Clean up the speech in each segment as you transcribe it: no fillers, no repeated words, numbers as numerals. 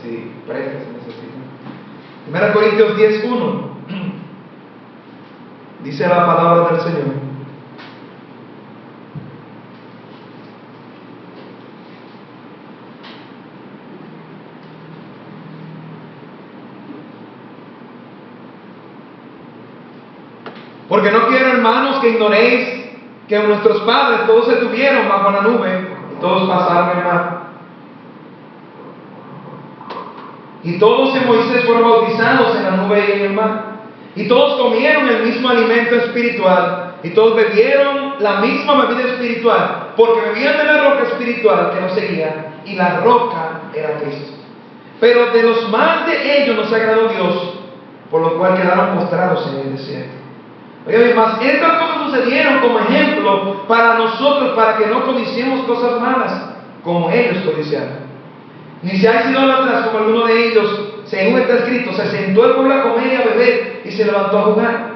si presta, si necesita. 1 Corintios 10:1 dice la palabra del Señor: porque no quiero, hermanos, que ignoréis que nuestros padres todos se tuvieron bajo la nube y todos pasaron el mar. Y todos en Moisés fueron bautizados en la nube y en el mar. Y todos comieron el mismo alimento espiritual. Y todos bebieron la misma bebida espiritual. Porque bebían de la roca espiritual que los seguía. Y la roca era Cristo. Pero de los más de ellos no se agradó Dios, por lo cual quedaron postrados en el desierto. Oye, más estas cosas sucedieron como ejemplo para nosotros, para que no codiciemos cosas malas, como ellos codiciaron. Ni seáis idólatras como alguno de ellos, según está escrito: se sentó el pueblo a comer y a beber, y se levantó a jugar.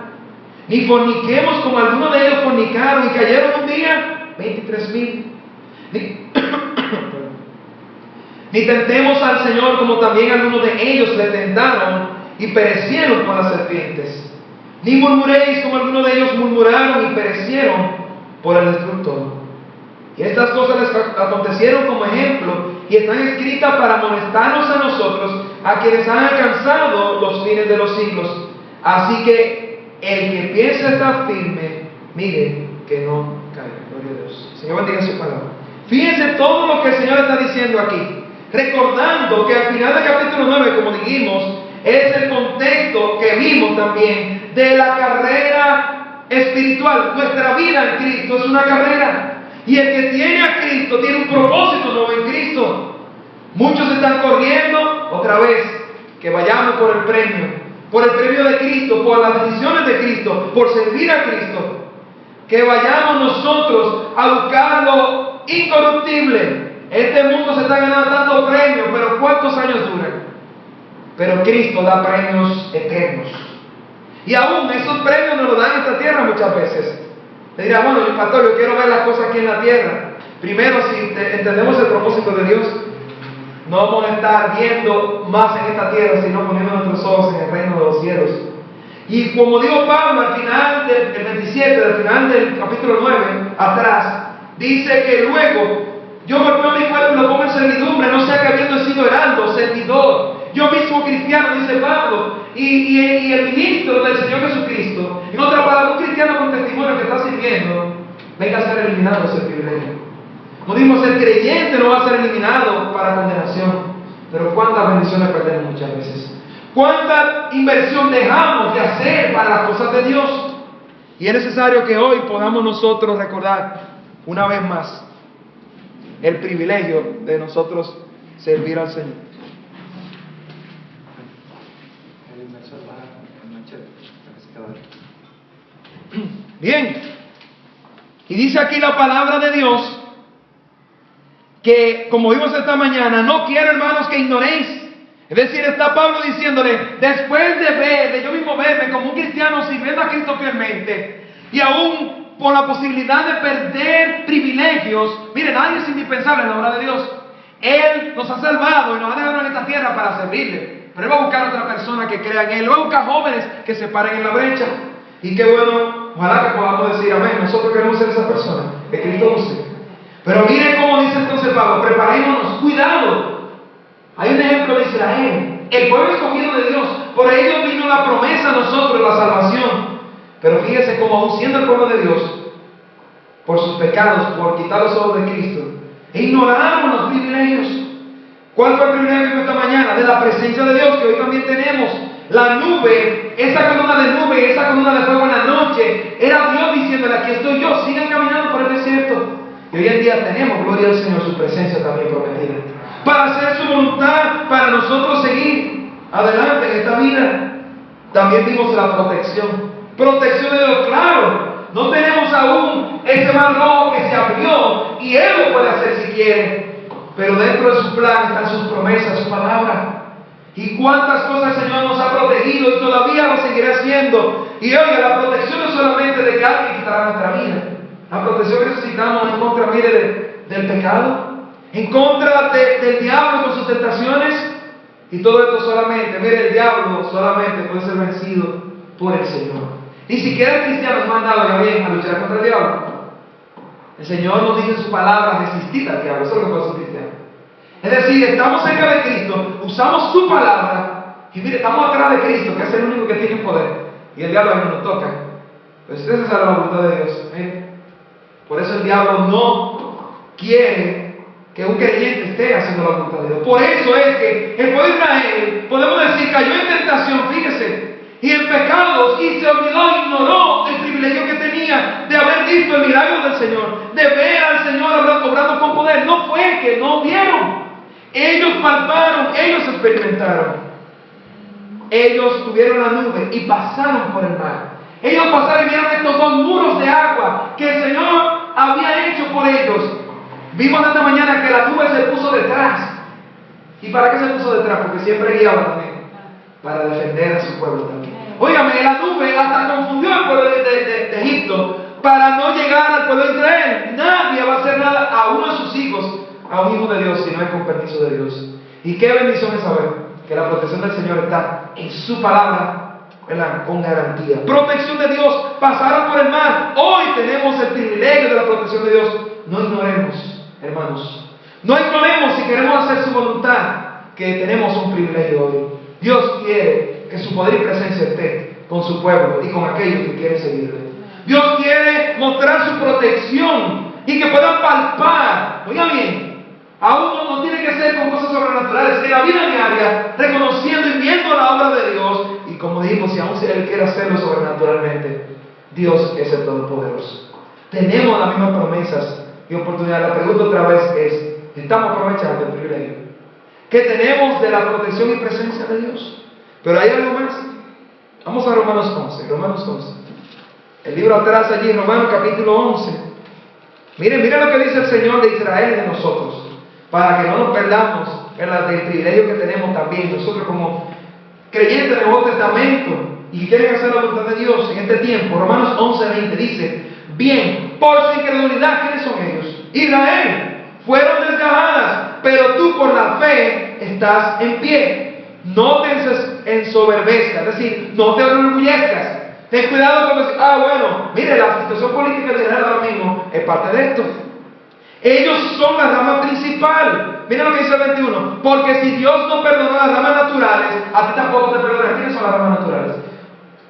Ni forniquemos como algunos de ellos fornicaron, y cayeron un día 23,000. Ni tentemos al Señor, como también algunos de ellos le tentaron, y perecieron con las serpientes. Ni murmuréis como algunos de ellos murmuraron, y perecieron por el destructor. Y estas cosas les acontecieron como ejemplo, y están escritas para amonestarnos a nosotros, a quienes han alcanzado los fines de los siglos. Así que el que piensa estar firme, mire que no caiga. Gloria a Dios. Señor, bendiga su palabra. Fíjense todo lo que el Señor está diciendo aquí, recordando que al final del capítulo 9, como dijimos, es el contexto que vimos también de la carrera espiritual. Nuestra vida en Cristo es una carrera. Y el que tiene a Cristo tiene un propósito nuevo en Cristo. Muchos están corriendo, otra vez, que vayamos por el premio de Cristo, por las decisiones de Cristo, por servir a Cristo. Que vayamos nosotros a buscar lo incorruptible. Este mundo se está ganando tantos premios, pero ¿cuántos años duran? Pero Cristo da premios eternos. Y aún esos premios nos los dan en esta tierra muchas veces. Te dirá: bueno, pastor, yo quiero ver las cosas aquí en la tierra. Primero, si entendemos el propósito de Dios, no vamos a estar viendo más en esta tierra, sino poniendo nuestros ojos en el reino de los cielos. Y como dijo Pablo al final del 27, al final del capítulo 9, atrás, dice que luego yo golpeo mi cuerpo y lo pongo en servidumbre, no sea que habiendo sido heraldo, servidor, yo mismo cristiano, dice Pablo, y el ministro del Señor Jesucristo, en otra palabra, un cristiano con testimonio que está sirviendo, venga a ser eliminado ese privilegio. No dimos el creyente no va a ser eliminado para condenación, pero cuántas bendiciones perdemos muchas veces. Cuánta inversión dejamos de hacer para las cosas de Dios. Y es necesario que hoy podamos nosotros recordar una vez más el privilegio de nosotros servir al Señor. Bien, y dice aquí la palabra de Dios que, como vimos esta mañana, no quiero, hermanos, que ignoréis. Es decir, está Pablo diciéndole, después de yo mismo verme como un cristiano sirviendo a Cristo fielmente, y aún por la posibilidad de perder privilegios, mire, nadie es indispensable en la obra de Dios. Él nos ha salvado y nos ha dejado en esta tierra para servirle, pero Él va a buscar a otra persona que crea en Él, Él va a buscar jóvenes que se paren en la brecha. Y qué bueno, ojalá que podamos decir amén. Nosotros queremos ser esa persona, que Cristo nos sea. Pero miren cómo dice entonces Pablo: preparémonos, cuidado. Hay un ejemplo de Israel, el pueblo escogido de Dios, por ellos vino la promesa a nosotros, la salvación. Pero fíjese cómo, aún siendo el pueblo de Dios, por sus pecados, por quitar los ojos de Cristo, ignoraron los privilegios. ¿Cuál fue el privilegio de esta mañana? De la presencia de Dios, que hoy también tenemos. La nube, esa columna de nube, esa columna de fuego en la noche, era Dios diciéndole: aquí estoy yo, sigan caminando por el desierto. Y hoy en día tenemos, gloria al Señor, su presencia también prometida, para hacer su voluntad, para nosotros seguir adelante en esta vida. También vimos la protección de Dios. Claro, no tenemos aún ese mar rojo que se abrió, y Él lo puede hacer si quiere, pero dentro de su plan están sus promesas, su palabra. Y cuántas cosas el Señor nos ha protegido y todavía lo seguirá haciendo. Y oiga, la protección no es solamente de que alguien quitará nuestra vida. La protección que necesitamos en contra, mire, del pecado, en contra del diablo con sus tentaciones. Y todo esto solamente, mire, el diablo solamente puede ser vencido por el Señor. Ni siquiera el cristiano es mandado ya bien a luchar contra el diablo. El Señor nos dice en su palabra, resistir al diablo. Eso es lo que puede ser cristiano. Es decir, estamos cerca de Cristo, usamos su palabra, y mire, estamos atrás de Cristo, que es el único que tiene poder, y el diablo a no nos toca. Pues esa es la voluntad de Dios. Por eso el diablo no quiere que un creyente esté haciendo la voluntad de Dios. Por eso es que el pueblo de Israel, podemos decir, cayó en tentación, fíjese, y en pecados, y se olvidó, ignoró el privilegio que tenía de haber visto el milagro del Señor, de ver al Señor obrando con poder. No fue que no vieron, ellos palparon, ellos experimentaron. Ellos tuvieron la nube y pasaron por el mar. Ellos pasaron y vieron estos dos muros de agua que el Señor había hecho por ellos. Vimos esta mañana que la nube se puso detrás. ¿Y para qué se puso detrás? Porque siempre guiaba también, para defender a su pueblo también. Óigame, la nube hasta confundió al pueblo de Egipto para no llegar al pueblo de Israel. Nadie va a hacer nada a uno de sus hijos, a un hijo de Dios, si no es con permiso de Dios. Y qué bendición es saber que la protección del Señor está en su palabra, ¿verdad?, con garantía. Protección de Dios, pasaron por el mar. Hoy tenemos el privilegio de la protección de Dios. No ignoremos, hermanos. No ignoremos, si queremos hacer su voluntad, que tenemos un privilegio hoy. Dios quiere que su poder y presencia esté con su pueblo y con aquellos que quieren seguirle. Dios quiere mostrar su protección y que puedan palpar. Oiga bien, aún no tiene que ser con cosas sobrenaturales, en la vida diaria, reconociendo y viendo la obra de Dios. Y como dijimos, si aún Él quiere hacerlo sobrenaturalmente, Dios es el Todopoderoso. Tenemos las mismas promesas y oportunidades. La pregunta otra vez es, ¿estamos aprovechando el privilegio que tenemos de la protección y presencia de Dios? Pero hay algo más. Vamos a Romanos 11. Romanos 11. El libro atrás allí, Romanos capítulo 11. Miren lo que dice el Señor de Israel de nosotros, para que no nos perdamos en del privilegio que tenemos también nosotros como creyentes del Nuevo Testamento y que quieren hacer la voluntad de Dios en este tiempo. Romanos 11:20 dice: bien, por su incredulidad, ¿quiénes son ellos? Israel, fueron desgajadas, pero tú por la fe estás en pie. No te ensoberbezcas, es decir, no te enorgullezcas. Ten cuidado con decir, bueno, mire, la situación política de Israel ahora mismo es parte de esto. Ellos son la rama principal. Mira lo que dice el 21. Porque si Dios no perdonó las ramas naturales, a ti tampoco te perdonará. ¿Quiénes son las ramas naturales?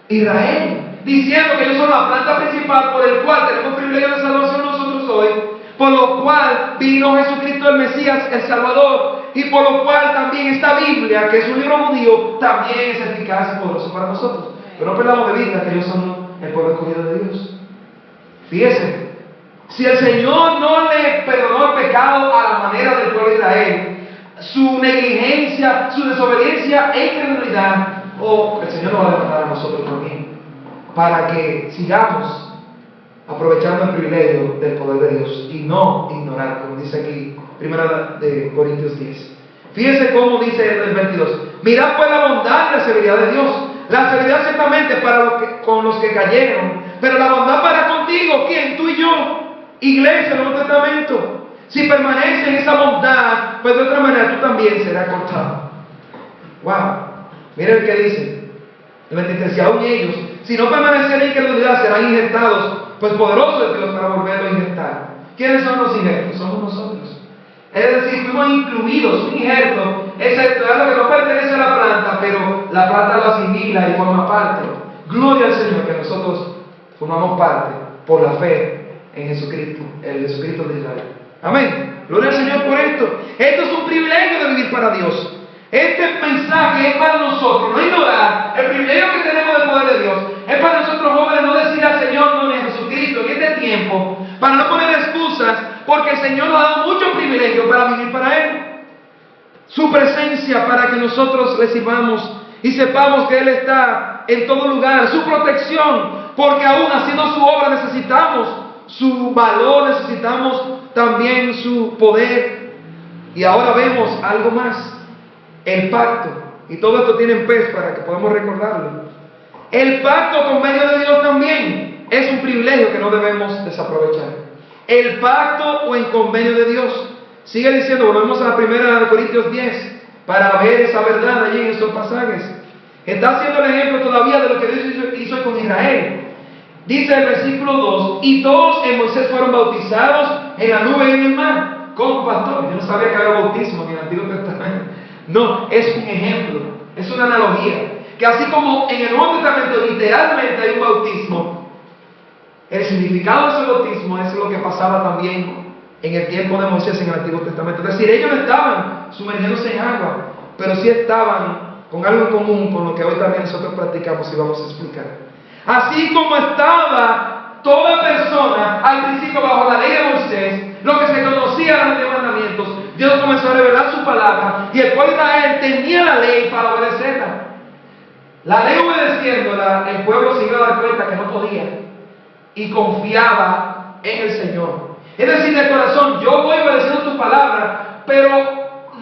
Israel. Diciendo que ellos son la planta principal por el cual tenemos el privilegio de salvación nosotros hoy, por lo cual vino Jesucristo el Mesías, el Salvador, y por lo cual también esta Biblia, que es un libro judío, también es eficaz y poderoso para nosotros. Pero no perdamos de vista que ellos son el pueblo escogido de Dios. Fíjense, si el Señor no le perdonó el pecado a la manera del pueblo de Israel, su negligencia, su desobediencia e incredulidad, el Señor nos va a demandar a nosotros también, para que sigamos aprovechando el privilegio del poder de Dios y no ignorar, como dice aquí, 1 de Corintios 10. Fíjense cómo dice el 22. Mirad pues la bondad y la severidad de Dios. La severidad ciertamente con los que cayeron, pero la bondad para contigo, ¿quién? Tú y yo, iglesia del Nuevo Testamento. Si permanece en esa bondad, pues de otra manera tú también serás cortado. Wow, miren el que dice el 23, si aún ellos, si no permanecen en incredulidad, serán injertados, pues poderoso es Dios para volverlo a injertar. ¿Quiénes son los injertos? Somos nosotros. Es decir, fuimos incluidos. Un injerto es algo que no pertenece a la planta, pero la planta lo asimila y forma parte. Gloria al Señor que nosotros formamos parte por la fe en Jesucristo, el Jesucristo de Israel. Amén. Gloria al Señor por esto. Esto es un privilegio de vivir para Dios. Este mensaje es para nosotros, no ignorar el privilegio que tenemos del poder de Dios. Es para nosotros jóvenes no decir al Señor, no, ni a Jesucristo en este tiempo, para no poner excusas, porque el Señor nos ha dado mucho privilegio para vivir para Él. Su presencia para que nosotros le sirvamos y sepamos que Él está en todo lugar. Su protección, porque aún haciendo su obra necesitamos su valor, necesitamos también su poder. Y ahora vemos algo más. El pacto, y todo esto tiene en pez para que podamos recordarlo. El pacto con medio de Dios también es un privilegio que no debemos desaprovechar. El pacto o en convenio de Dios. Sigue diciendo, volvemos a la 1 Corintios 10, para ver esa verdad allí en estos pasajes. Está haciendo el ejemplo todavía de lo que Dios hizo con Israel. Dice el versículo 2, y todos en Moisés fueron bautizados en la nube y en el mar. ¿Cómo, pastor? Yo no sabía que había bautismo en el Antiguo Testamento. No, es un ejemplo, es una analogía. Que así como en el Nuevo Testamento literalmente hay un bautismo, el significado de ese bautismo es lo que pasaba también en el tiempo de Moisés en el Antiguo Testamento. Es decir, ellos no estaban sumergiéndose en agua, pero sí estaban con algo en común con lo que hoy también nosotros practicamos y vamos a explicar. Así como estaba toda persona al principio bajo la ley de Moisés, lo que se conocía eran los 10 mandamientos, Dios comenzó a revelar su palabra y el pueblo de Israel tenía la ley para obedecerla. La ley obedeciéndola, el pueblo se iba a dar cuenta que no podía y confiaba en el Señor. Es decir, de corazón, yo voy obedeciendo tu palabra, pero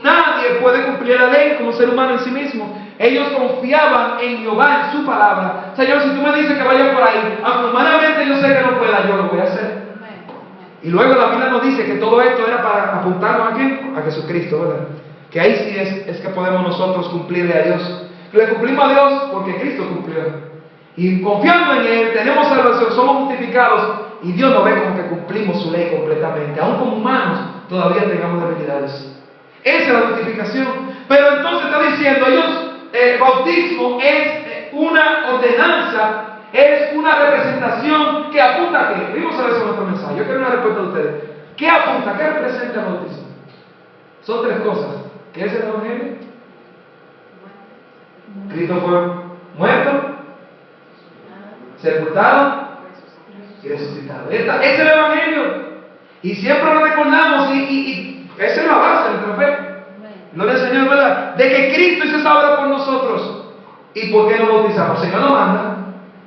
nadie puede cumplir la ley como ser humano en sí mismo. Ellos confiaban en Jehová, en su palabra. Señor, si tú me dices que vaya por ahí, aunque humanamente yo sé que no pueda, yo lo voy a hacer. Y luego la Biblia nos dice que todo esto era para apuntarnos ¿a quién? A Jesucristo, ¿verdad? Que ahí sí es que podemos nosotros cumplirle a Dios. Le cumplimos a Dios porque Cristo cumplió. Y confiando en Él, tenemos salvación, somos justificados y Dios nos ve como que cumplimos su ley completamente. Aún como humanos todavía tengamos debilidades. Esa es la justificación. Pero entonces está diciendo, el bautismo es una ordenanza, es una representación que apunta a qué. Vimos a ver sobre nuestro mensaje. Yo quiero una respuesta de ustedes. ¿Qué apunta? ¿Qué representa el bautismo? Son 3 cosas. ¿Qué es el Evangelio? Cristo fue muerto, sepultado y resucitado. Ese es el Evangelio. Y siempre lo recordamos y esa es la base de nuestra fe. Gloria al Señor, ¿verdad? De que Cristo hizo esa obra por nosotros. ¿Y por qué nos bautizamos? El Señor lo manda,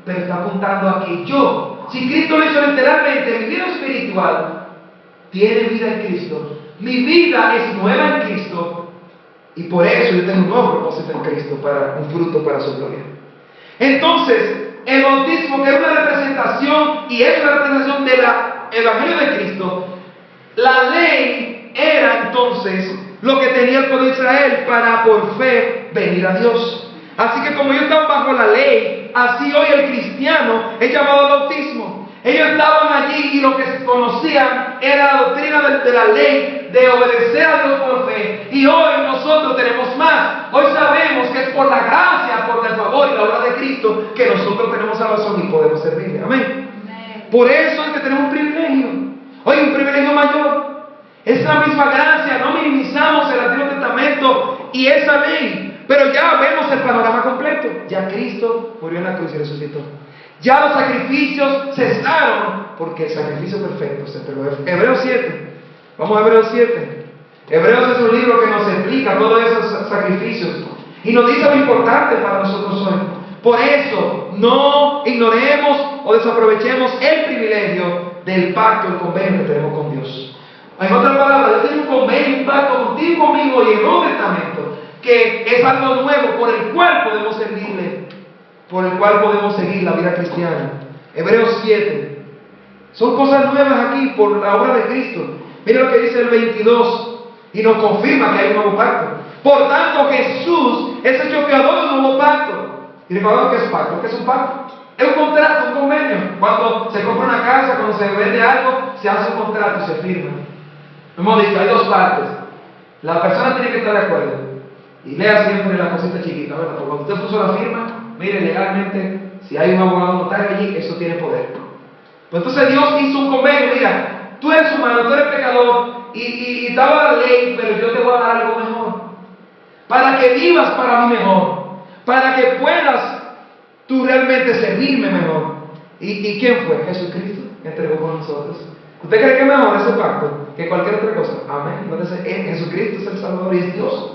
pero está apuntando a que yo, si Cristo lo hizo literalmente, mi vida espiritual tiene vida en Cristo. Mi vida es nueva en Cristo. Y por eso yo tengo un nuevo propósito en Cristo, para un fruto para su gloria. Entonces, el bautismo, que es una representación, y es una representación del Evangelio de Cristo, la ley era entonces lo que tenía el pueblo de Israel para por fe venir a Dios. Así que como ellos estaban bajo la ley, así hoy el cristiano es llamado al bautismo. Ellos estaban allí y lo que conocían era la doctrina de la ley, de obedecer a Dios por fe. Y hoy nosotros tenemos más. Hoy sabemos que es por la gracia, por el favor y la obra de Cristo que nosotros tenemos salvación y podemos servirle. Amén. Por eso es que tenemos un privilegio. Hoy un privilegio mayor. Es la misma gracia, no minimizamos el Antiguo Testamento y esa ley. Pero ya vemos el panorama completo. Ya Cristo murió en la cruz y resucitó. Ya los sacrificios cesaron, porque el sacrificio perfecto se entregó. Hebreos 7. Vamos a Hebreos 7. Hebreos es un libro que nos explica todos esos sacrificios y nos dice lo importante para nosotros hoy. Por eso, no ignoremos o desaprovechemos el privilegio del pacto, el convenio que tenemos con Dios. En otras palabras, Dios tiene un convenio, un pacto contigo, conmigo y en el Nuevo Testamento, que es algo nuevo por el cual podemos servirle, por el cual podemos seguir la vida cristiana. Hebreos 7. Son cosas nuevas aquí por la obra de Cristo. Mira lo que dice el 22 y nos confirma que hay un nuevo pacto. Por tanto, Jesús es hecho fiador de un nuevo pacto. ¿Y recordamos qué es pacto? ¿Qué es un pacto? Es un contrato, un convenio. Cuando se compra una casa, cuando se vende algo, se hace un contrato y se firma. Hemos dicho, hay 2 partes. La persona tiene que estar de acuerdo. Y lea siempre la cosita chiquita, ¿verdad? Porque cuando usted puso la firma, mire legalmente, si hay un abogado notario allí, eso tiene poder. Pues entonces Dios hizo un convenio, mira, tú eres humano, tú eres pecador, y daba la ley, pero yo te voy a dar algo mejor. Para que vivas para mí mejor. Para que puedas tú realmente servirme mejor. ¿Y quién fue? Jesucristo, que entregó por nosotros. ¿Usted cree que es mejor ese pacto que cualquier otra cosa? Amén. Entonces, Jesucristo es el Salvador y es Dios.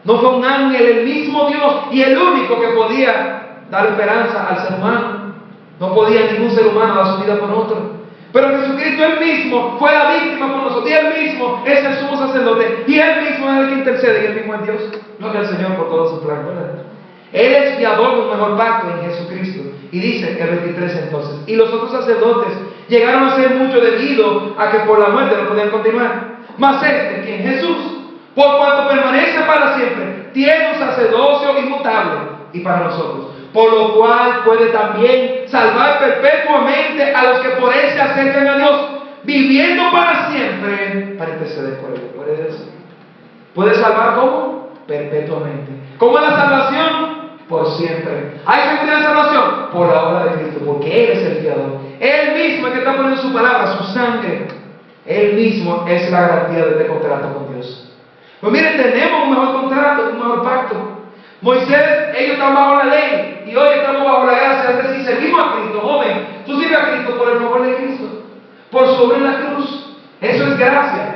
No fue un ángel, el mismo Dios y el único que podía dar esperanza al ser humano. No podía ningún ser humano dar su vida por otro. Pero Jesucristo él mismo fue la víctima por nosotros. Y él mismo es el sumo sacerdote. Y él mismo es el que intercede. Y él mismo es Dios. Gloria al Señor por todo su plan, ¿verdad? Él es fiador de un mejor pacto en Jesucristo. Y dice el 23 entonces. Y los otros sacerdotes llegaron a ser mucho debido a que por la muerte no podían continuar. Mas este, quien Jesús, por cuanto permanece para siempre, tiene un sacerdocio inmutable y para nosotros, por lo cual puede también salvar perpetuamente a los que por él se acercan a Dios, viviendo para siempre para interceder por ellos. Gloria a Dios. ¿Puede salvar cómo? Perpetuamente. ¿Cómo es la salvación? Por siempre. ¿Hay seguridad de salvación? Por la obra de Cristo, porque Él es el fiador. Él mismo es que está poniendo su palabra, su sangre. Él mismo es la garantía de este contrato con Dios. Pues miren, tenemos un mejor contrato, un mejor pacto. Moisés, ellos estaban bajo la ley y hoy estamos bajo la gracia. Es decir, servimos a Cristo, joven. Tú sirves a Cristo por el favor de Cristo, por su obra en la cruz. Eso es gracia.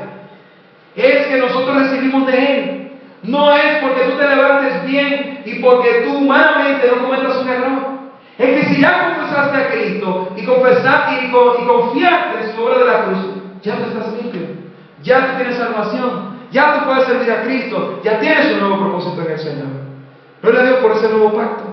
Es que nosotros recibimos de Él. No es porque tú te levantes bien y porque tú humanamente no cometas un error. Es que si ya confesaste a Cristo y confesaste y confiaste en su obra de la cruz, ya tú estás limpio, ya tú tienes salvación, ya tú puedes servir a Cristo, ya tienes un nuevo propósito en el Señor. Gloria a Dios por ese nuevo pacto.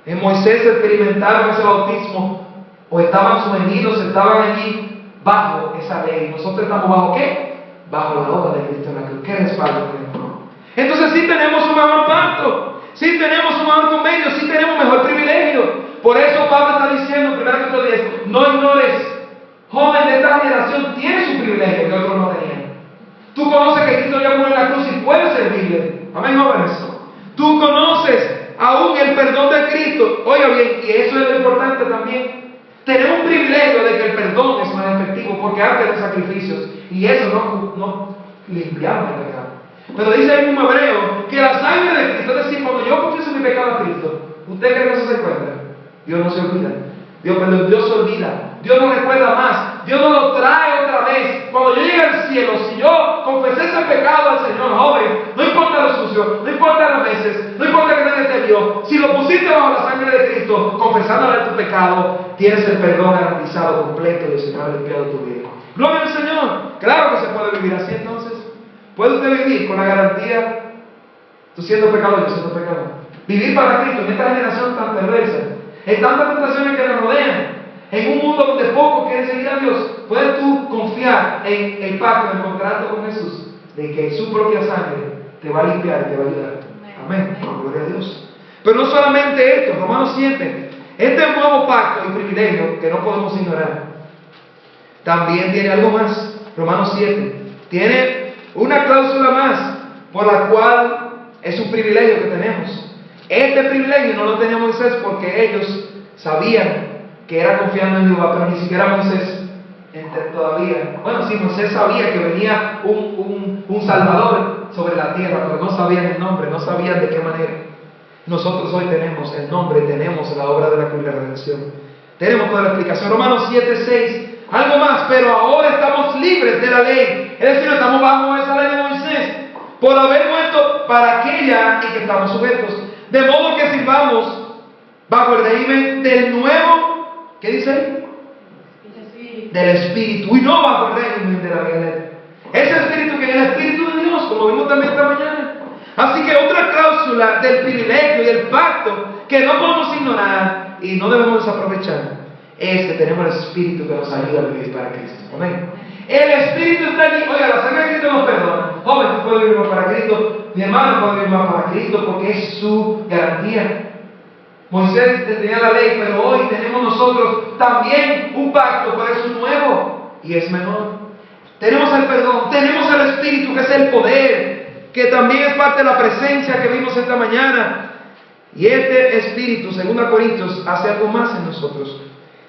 En Moisés experimentaron ese bautismo, o estaban sumergidos, estaban allí bajo esa ley. Nosotros estamos bajo ¿qué? Bajo la obra de Cristo en la cruz. ¿Qué respaldo tenemos? Entonces sí tenemos un mejor pacto, sí tenemos un mejor convenio, sí tenemos un mejor privilegio. Por eso Pablo está diciendo en 1 Corintios 10, no ignores, joven de esta generación tiene su privilegio que otros no tenían. Tú conoces que Cristo ya murió en la cruz y puedes servirle. Amén, jóvenes. Tú conoces aún el perdón de Cristo. Oiga bien, y eso es lo importante también. Tenemos un privilegio de que el perdón es más efectivo porque antes de sacrificios, y eso no limpiamos el pecado. Pero dice el mismo Hebreo que la sangre de Cristo, es decir, cuando yo confieso mi pecado a Cristo, ¿usted cree que eso se encuentra? Dios no se olvida. Dios se olvida. Dios no recuerda más. Dios no lo trae otra vez. Cuando yo llegue al cielo, si yo confesé ese pecado al Señor, joven, no importa lo sucio, no importa los meses, no importa que nadie te vio, si lo pusiste bajo la sangre de Cristo, confesándole tu pecado, tienes el perdón garantizado completo y el Señor ha limpiado tu vida. Gloria al Señor. Claro que se puede vivir así entonces. ¿Puede usted vivir con la garantía, tú siendo pecador, yo siendo pecador? Vivir para Cristo en esta generación tan perversa, en tantas tentaciones que nos rodean, en un mundo donde pocos quieren seguir a Dios. ¿Puedes tú confiar en el pacto, en el contrato con Jesús, de que su propia sangre te va a limpiar y te va a ayudar? Amén. Gloria a Dios. Pero no solamente esto, Romanos 7, este nuevo pacto y privilegio que no podemos ignorar, también tiene algo más. Romanos 7 tiene una cláusula más, por la cual es un privilegio que tenemos. Este privilegio no lo tenía Moisés porque ellos sabían que era confiando en Jehová, pero ni siquiera Moisés todavía. Bueno, sí, Moisés sabía que venía un Salvador sobre la tierra, pero no sabían el nombre, no sabían de qué manera. Nosotros hoy tenemos el nombre, tenemos la obra de la cruz de la redención. Tenemos toda la explicación. Romanos 7:6. Algo más, pero ahora estamos libres de la ley. Es decir, estamos bajo esa ley de Moisés, por haber muerto para aquella y que estamos sujetos. De modo que sirvamos bajo el régimen del nuevo, ¿qué dice ahí? Del Espíritu, y no bajo el régimen de la vieja. Ese Espíritu que es el Espíritu de Dios, como vimos también esta mañana. Así que otra cláusula del privilegio y el pacto que no podemos ignorar y no debemos desaprovechar es que tenemos el Espíritu que nos ayuda a vivir para Cristo. Amén. El Espíritu está allí. Oiga, la sangre de Cristo nos perdona. Joven, tú puedes vivir más para Cristo. Mi hermano puede vivir más para Cristo porque es su garantía. Moisés tenía la ley, pero hoy tenemos nosotros también un pacto, pero es nuevo y es mejor. Tenemos el perdón, tenemos el Espíritu que es el poder, que también es parte de la presencia que vimos esta mañana. Y este Espíritu, 2 Corintios, hace algo más en nosotros.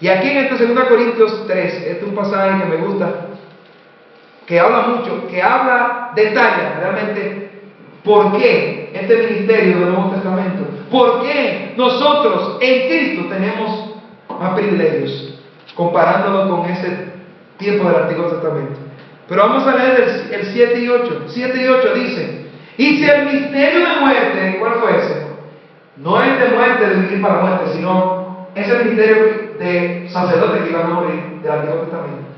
Y aquí en este 2 Corintios 3, este es un pasaje que me gusta, que habla mucho, que detalla realmente por qué este ministerio del Nuevo Testamento, por qué nosotros en Cristo tenemos más privilegios, comparándolo con ese tiempo del Antiguo Testamento. Pero vamos a leer el 7 y 8. 7 y 8 dice, y si el misterio de muerte, ¿cuál fue ese? No es de muerte, de vivir para muerte, sino es el misterio de sacerdotes que iban a morir del Antiguo Testamento,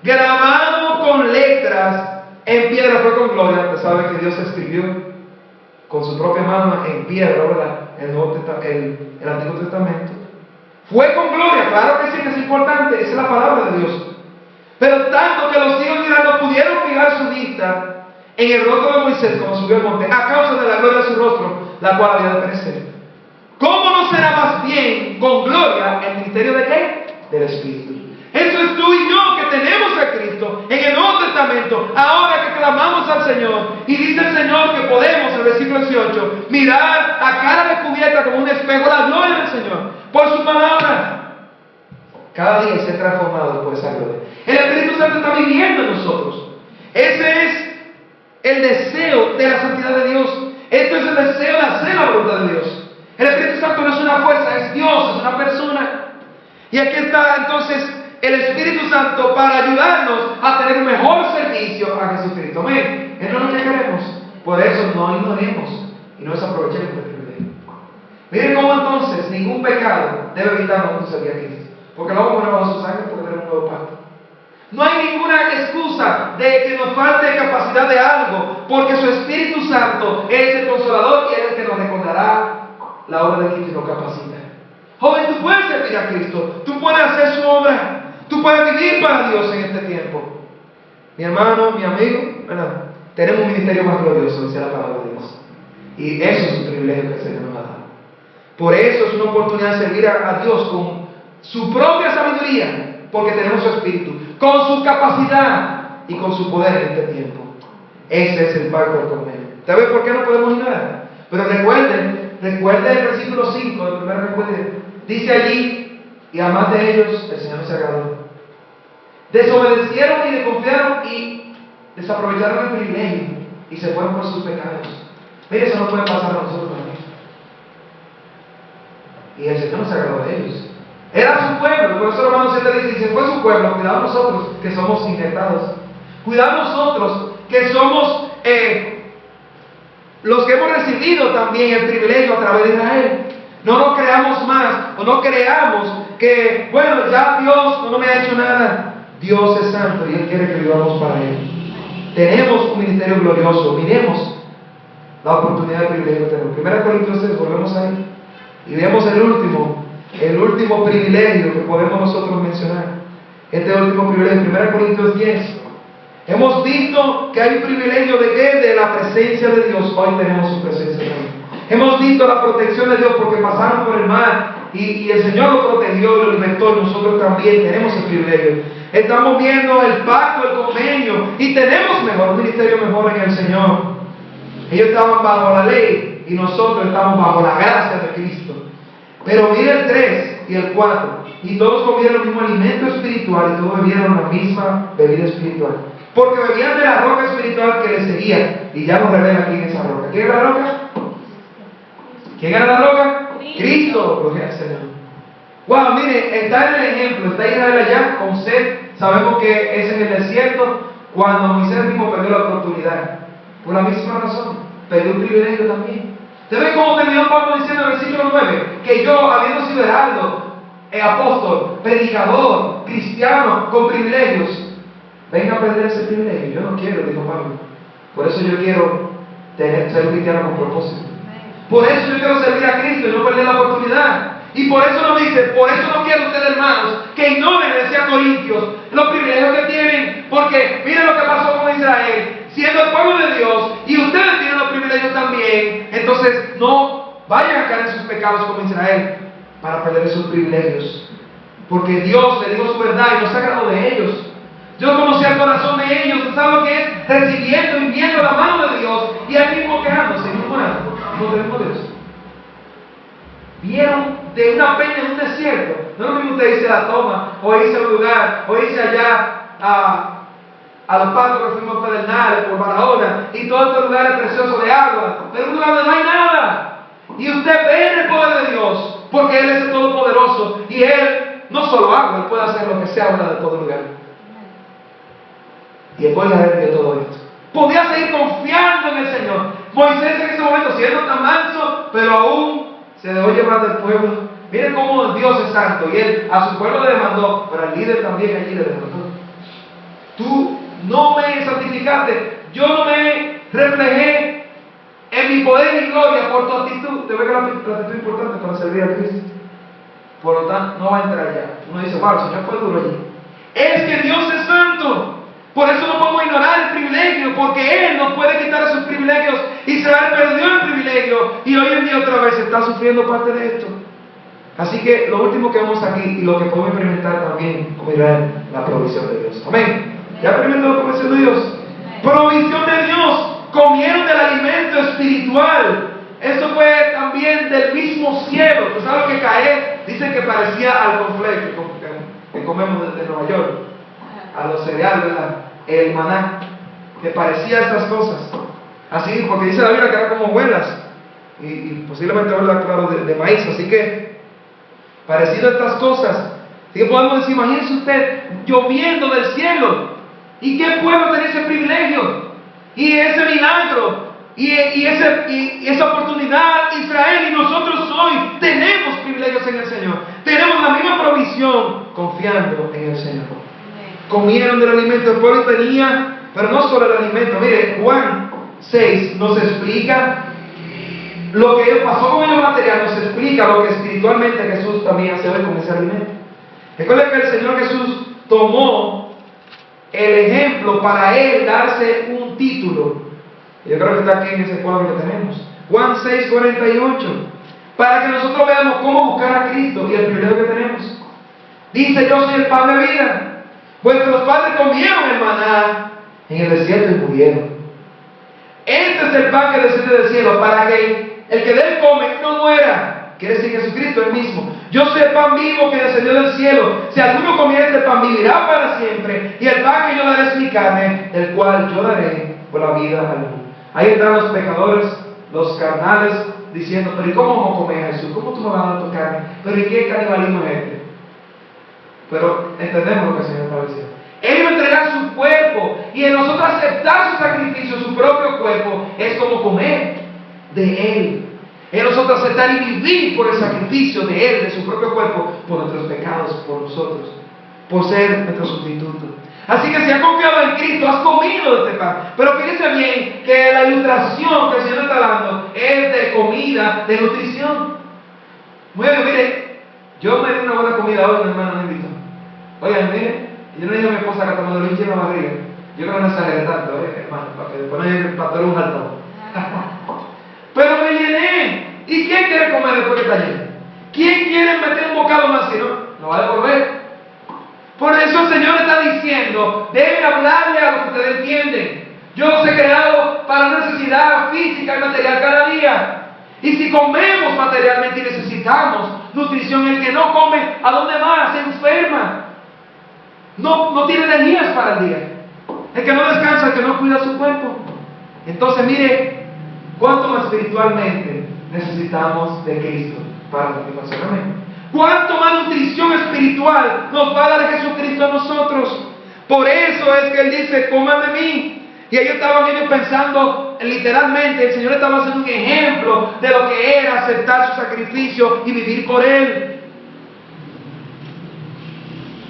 grabado con letras en piedra, fue con gloria. Usted sabe que Dios escribió con su propia mano en piedra, ¿verdad? El Antiguo Testamento. Fue con gloria, claro que sí, que es importante, esa es la palabra de Dios. Pero tanto que los hijos de Israel no pudieron fijar su vista en el rostro de Moisés cuando subió al monte, a causa de la gloria de su rostro, la cual había de perecer. ¿Cómo no será más bien con gloria el ministerio de qué? Del Espíritu. Eso es tú y yo que tenemos a Cristo en el Nuevo Testamento, ahora que clamamos al Señor. Y dice el Señor que podemos, en el versículo 18, mirar a cara descubierta como un espejo la gloria del Señor, por su palabra. Cada día se ha transformado por esa gloria. El Espíritu Santo está viviendo en nosotros. Ese es el deseo de la santidad de Dios. Esto es el deseo de hacer la voluntad de Dios. El Espíritu Santo no es una fuerza, es Dios, es una persona. Y aquí está entonces el Espíritu Santo para ayudarnos a tener un mejor servicio a Jesucristo. Amén. Eso es lo que queremos. Por eso no ignoremos y no desaprovechemos el privilegio. Miren cómo entonces ningún pecado debe evitarnos tu servir a Cristo. Porque lo vamos a poner bajo su sangre porque tenemos un nuevo pacto. No hay ninguna excusa de que nos falte capacidad de algo, porque su Espíritu Santo es el consolador y es el que nos recordará la obra de Cristo y nos capacita. Joven, tú puedes servir a Cristo, tú puedes hacer su obra, tú puedes vivir para Dios en este tiempo. Mi hermano, mi amigo, ¿verdad? Tenemos un ministerio más glorioso, dice la palabra de Dios. Y eso es un privilegio que el Señor nos ha dado. Por eso es una oportunidad de servir a Dios con su propia sabiduría, porque tenemos su Espíritu, con su capacidad y con su poder en este tiempo. Ese es el pacto del Cordero. ¿Sabes por qué no podemos ignorar? Pero recuerden el versículo 5 del primer recuerdo. Dice allí, y además de ellos, el Señor se agradó. Desobedecieron y desconfiaron y desaprovecharon el privilegio y se fueron por sus pecados. Mire, eso no puede pasar a nosotros también. Y el Señor no se agradó de ellos. Era su pueblo, por eso Romanos 7 dice, si fue su pueblo, cuidado nosotros que somos injertados. Cuidado nosotros que somos los que hemos recibido también el privilegio a través de Israel. No nos creamos más, o no creamos que, bueno, ya Dios no me ha hecho nada. Dios es santo y Él quiere que vivamos para Él. Tenemos un ministerio glorioso, miremos la oportunidad de privilegio que tenemos. 1 Corintios 6, volvemos ahí y vemos el último privilegio que podemos nosotros mencionar. Este último privilegio, 1 Corintios 10. Hemos visto que hay un privilegio de ¿qué? De la presencia de Dios. Hoy tenemos su presencia también. Hemos visto la protección de Dios porque pasaron por el mar y el Señor lo protegió y lo libertó, y nosotros también tenemos el privilegio. Estamos viendo el pacto, el convenio, y tenemos un ministerio mejor en el Señor. Ellos estaban bajo la ley y nosotros estamos bajo la gracia de Cristo. Pero mira el 3 y el 4. Y todos comieron el mismo alimento espiritual y todos bebieron la misma bebida espiritual. Porque bebían de la roca espiritual que les seguía. Y ya nos revela quién es esa roca. ¿Quién era la roca? ¿Quién era la roca? Cristo. Gloria al Señor. Wow, mire, está en el ejemplo. Está Israel allá con sed. Sabemos que es en el desierto cuando Moisés mismo perdió la oportunidad. Por la misma razón. Perdió un privilegio también. ¿Usted ve cómo terminó Pablo diciendo en el versículo 9? Que yo, habiendo sido heraldo, apóstol, predicador, cristiano, con privilegios, venga a perder ese privilegio. Yo no quiero, dijo Pablo. Por eso yo quiero ser un cristiano con propósito. Por eso yo quiero servir a Cristo y no perder la oportunidad. Y por eso nos dice, por eso no quiero ustedes, hermanos, que ignoren, decía Corintios, los privilegios que tienen. Porque miren lo que pasó con Israel. Siendo el pueblo de Dios, y ustedes tienen los privilegios también, entonces no vayan a caer en sus pecados como Israel para perder esos privilegios. Porque Dios le dijo su verdad y no se agradó de ellos. Dios conocía el corazón de ellos. ¿Usted sabe lo que es? Recibiendo y viendo la mano de Dios y al mismo quejándose y murmurando. No tenemos Dios. Vieron de una peña en un desierto. No es lo mismo usted irse a la toma, o irse a un lugar, o irse allá a los patos que fuimos a Pedernales, por Barahona, y todos estos lugares preciosos de agua, pero un lugar donde no hay nada. Y usted ve el poder de Dios, porque Él es el Todopoderoso, y Él no solo habla, Él puede hacer lo que sea habla de todo lugar. Y después de haber visto todo esto, podía seguir confiando en el Señor. Moisés en ese momento, siendo tan manso, pero aún se dejó llevar del pueblo. Miren cómo Dios es santo, y Él a su pueblo le demandó, pero al líder también allí le demandó. Tú no me santificaste, yo no me reflejé en mi poder y gloria por tu actitud. Te ve que la actitud es importante para servir a Cristo. Por lo tanto, no va a entrar ya. Uno dice, wow, el Señor fue duro allí. Es que Dios es santo. Por eso no podemos ignorar el privilegio porque Él nos puede quitar esos privilegios. Israel perdió el privilegio y hoy en día otra vez está sufriendo parte de esto. Así que lo último que vemos aquí y lo que podemos experimentar también como Israel, la provisión de Dios. Amén. ¿Ya experimentó la provisión de Dios? Provisión de Dios. Comieron del alimento espiritual. Eso fue también del mismo cielo. ¿Tú sabes lo que cae? Dicen que parecía al conflicto que comemos desde Nueva York, a los cereales, ¿verdad? El maná, que parecía estas cosas. Así, porque dice la Biblia que era como huelas y posiblemente huelas, claro, de maíz. Así que, parecido a estas cosas. Así que podemos decir, imagínese usted lloviendo del cielo. ¿Y qué pueblo tenía ese privilegio? Y ese milagro. Y esa oportunidad, Israel y nosotros hoy tenemos privilegios en el Señor. Tenemos la misma provisión confiando en el Señor. Comieron del alimento, el pueblo tenía, pero no solo el alimento. Mire, Juan 6 nos explica lo que pasó con el material, nos explica lo que espiritualmente Jesús también hace hoy con ese alimento. Recuerden que el Señor Jesús tomó el ejemplo para Él darse un título. Yo creo que está aquí en ese cuadro que tenemos. Juan 6:48. Para que nosotros veamos cómo buscar a Cristo y el privilegio que tenemos. Dice: yo soy el pan de vida. Vuestros padres comieron el maná en el desierto y murieron. Este es el pan que desciende del cielo, para que el que de él come no muera. Quiere decir Jesucristo el mismo. Yo soy el pan vivo que descendió del cielo. Si alguno comiera este pan, vivirá para siempre. Y el pan que yo daré es mi carne, el cual yo daré por la vida al mundo. Ahí están los pecadores, los carnales, diciendo: pero ¿y cómo vamos a comer a Jesús? ¿Cómo tú me vas a dar tu carne? ¿Pero y qué canibalismo es este? Pero entendemos lo que el Señor está diciendo. Él iba a entregar su cuerpo, y en nosotros aceptar su sacrificio, su propio cuerpo, es como comer de Él. En nosotros aceptar y vivir por el sacrificio de Él, de su propio cuerpo, por nuestros pecados, por nosotros, por ser nuestro sustituto. Así que si has confiado en Cristo, has comido de este pan. Pero fíjense bien que la ilustración que el Señor está dando es de comida, de nutrición. Muy bien, mire, yo me di una buena comida hoy, mi hermano me invitó. Oigan, mire, yo no le dije a mi esposa que me lo hinche en la barriga. Yo creo que no exageré tanto, hermano, para que después no llegue el pastor un jaltón. Pero me llené. ¿Y quién quiere comer después que está lleno? ¿Quién quiere meter un bocado más? Si no, no va a devolver. Por eso el Señor está diciendo: deben hablarle a lo que ustedes entienden. Yo los he creado para una necesidad física y material cada día. Y si comemos materialmente y necesitamos nutrición, el que no come, ¿a dónde va? Se enferma. No tiene energías para el día. El que no descansa, el que no cuida su cuerpo. Entonces mire, cuánto más espiritualmente necesitamos de Cristo para la satisfacción. ¿Cuánto más nutrición espiritual nos va a dar Jesucristo a nosotros? Por eso es que Él dice: coman de mí. Y ellos estaban pensando literalmente, el Señor estaba haciendo un ejemplo de lo que era aceptar su sacrificio y vivir por Él.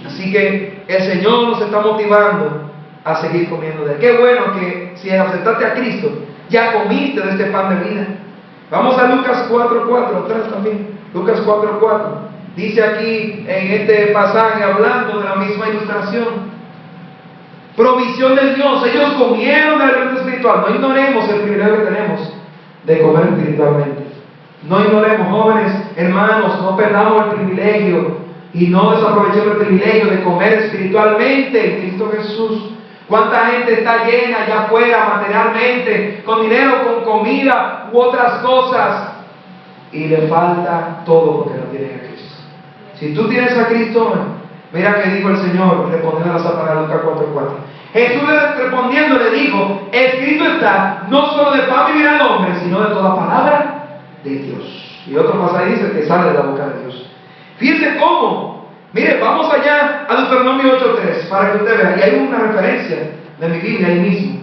Así que el Señor nos está motivando a seguir comiendo de Él. Qué bueno que si aceptaste a Cristo, ya comiste de este pan de vida. Vamos a Lucas 4:4, atrás también. Lucas 4:4. Dice aquí en este pasaje, hablando de la misma ilustración: provisión de Dios. Ellos comieron del alimento espiritual. No ignoremos el privilegio que tenemos de comer espiritualmente. No ignoremos, jóvenes, hermanos, no perdamos el privilegio y no desaprovechemos el privilegio de comer espiritualmente en Cristo Jesús. ¿Cuánta gente está llena allá afuera materialmente, con dinero, con comida u otras cosas, y le falta todo porque no tienen a Cristo? Si tú tienes a Cristo, mira que dijo el Señor respondiendo a Satanás, Lucas 4:4. Jesús respondiendo le dijo: escrito está, no solo de pan vivirá el hombre, sino de toda palabra de Dios. Y otro pasaje dice que sale de la boca de Dios. Fíjense cómo. Mire, vamos allá a Deuteronomio 8:3 para que usted vea. Y hay una referencia de mi Biblia ahí mismo,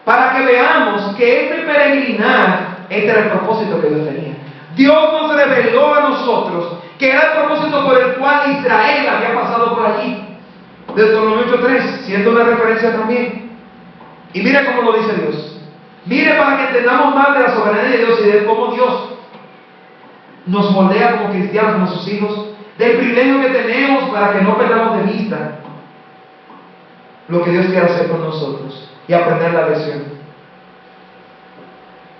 para que veamos que este peregrinar, este era el propósito que Dios tenía. Dios nos reveló a nosotros que era el propósito por el cual Israel había pasado por allí. Deuteronomio 8:3, siendo una referencia también. Y mire cómo lo dice Dios. Mire, para que entendamos más de la soberanía de Dios y de cómo Dios nos moldea como cristianos, como sus hijos, del privilegio que tenemos para que no perdamos de vista lo que Dios quiere hacer con nosotros. y aprender la lección.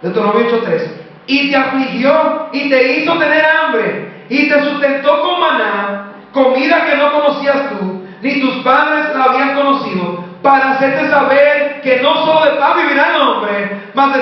Deuteronomio 8:3. Y te afligió y te hizo tener hambre y te sustentó con maná, comida que no conocías tú, ni tus padres la habían conocido, para hacerte saber que no solo de pan vivirá el hombre, mas de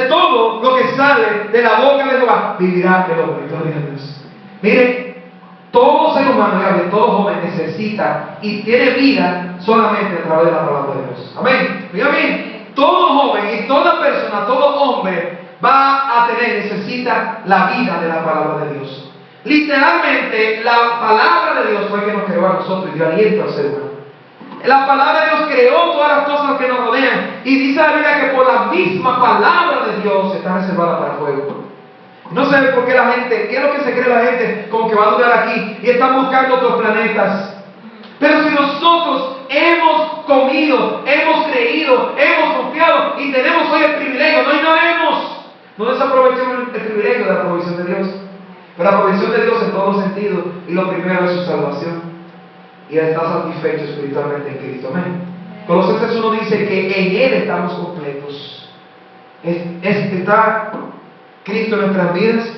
todo lo que sale de la boca de Jehová vivirá el hombre. Gloria a Dios. Miren, todo ser humano, todo joven necesita y tiene vida solamente a través de la palabra de Dios. Amén. Mira bien, todo joven y toda persona, todo hombre va a necesita la vida de la palabra de Dios. Literalmente, la palabra de Dios fue que nos creó a nosotros y dio aliento al ser humano. La palabra de Dios creó todas las cosas que nos rodean. Y dice la Biblia que por la misma palabra de Dios está reservada para el fuego. No sé por qué la gente, ¿qué es lo que se cree la gente? Como que va a durar aquí y están buscando otros planetas. Pero si nosotros hemos comido, hemos creído, hemos confiado y tenemos hoy el privilegio, no ignoremos, no desaprovechemos el privilegio de la provisión de Dios. Pero la provisión de Dios en todos los sentidos, y lo primero es su salvación. Y Él está satisfecho espiritualmente en Cristo. Amén. Colosenses 1 dice que en Él estamos completos. Está Cristo en nuestras vidas.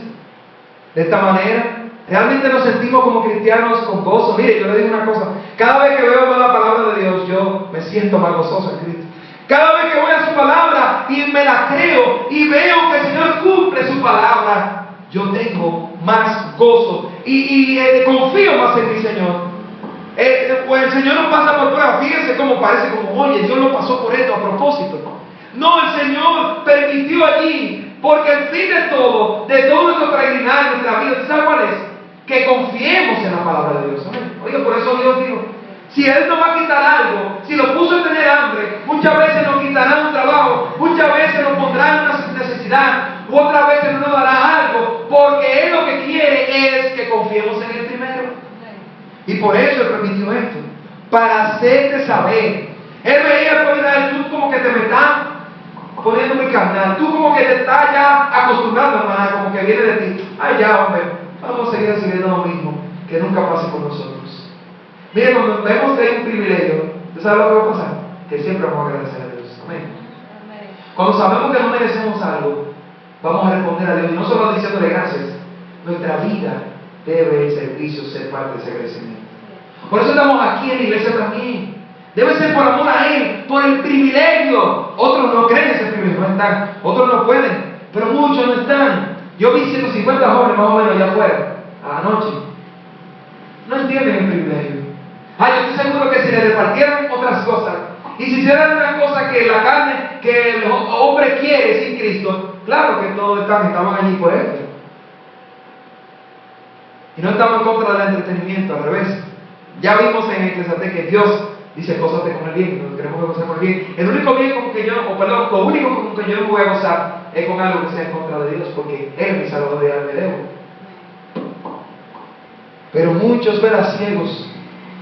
De esta manera, realmente nos sentimos como cristianos con gozo. Mire, yo le digo una cosa: cada vez que veo la palabra de Dios, yo me siento más gozoso en Cristo. Cada vez que voy a su palabra y me la creo y veo que el Señor cumple su palabra, yo tengo más gozo y confío más en mi Señor. Pues el Señor no pasa por prueba. Fíjense cómo parece como, oye, Dios lo pasó por esto a propósito. No, el Señor permitió allí, porque el fin de todo nuestro peregrinar, nuestra vida, ¿sabes cuál es? Que confiemos en la palabra de Dios. ¿Amén? Oye, por eso Dios dijo, si Él nos va a quitar algo, si lo puso a tener hambre, muchas veces nos quitará un trabajo, muchas veces nos pondrá en una necesidad, u otras veces no nos dará algo, porque Él lo que quiere es que confiemos en Él primero. Y por eso Él permitió esto, para hacerte saber. Él veía por Israel, tú como que te me estás poniendo muy carnal, tú como que te estás ya acostumbrando, hermana, como que viene de ti. Ay, ya, hombre, vamos a seguir haciendo lo mismo, que nunca pase con nosotros. Mire, cuando vemos que hay un privilegio, ¿tú sabes lo que va a pasar? Que siempre vamos a agradecer a Dios. Amén. Cuando sabemos que no merecemos algo, vamos a responder a Dios, y no solo diciéndole gracias. Nuestra vida debe el servicio ser parte de ese crecimiento. Por eso estamos aquí en la iglesia también. Debe ser por amor a Él, por el privilegio. Otros no creen ese privilegio, no están. Otros no pueden, pero muchos no están. Yo vi 150 jóvenes más o menos allá afuera, a la noche. No entienden el privilegio. Yo estoy seguro que si le repartieran otras cosas, y si hicieran una cosa que la carne, que el hombre quiere sin Cristo, claro que todos estaban allí por Él. Y no estamos en contra del entretenimiento, al revés. Ya vimos en Eclesiastés que Dios dice, gózate con el bien, nos queremos gozar con el bien. El único bien con que lo único con que yo no voy a gozar es con algo que sea en contra de Dios, porque Él es mi Salvador y Él me debo. Pero muchos verán ciegos.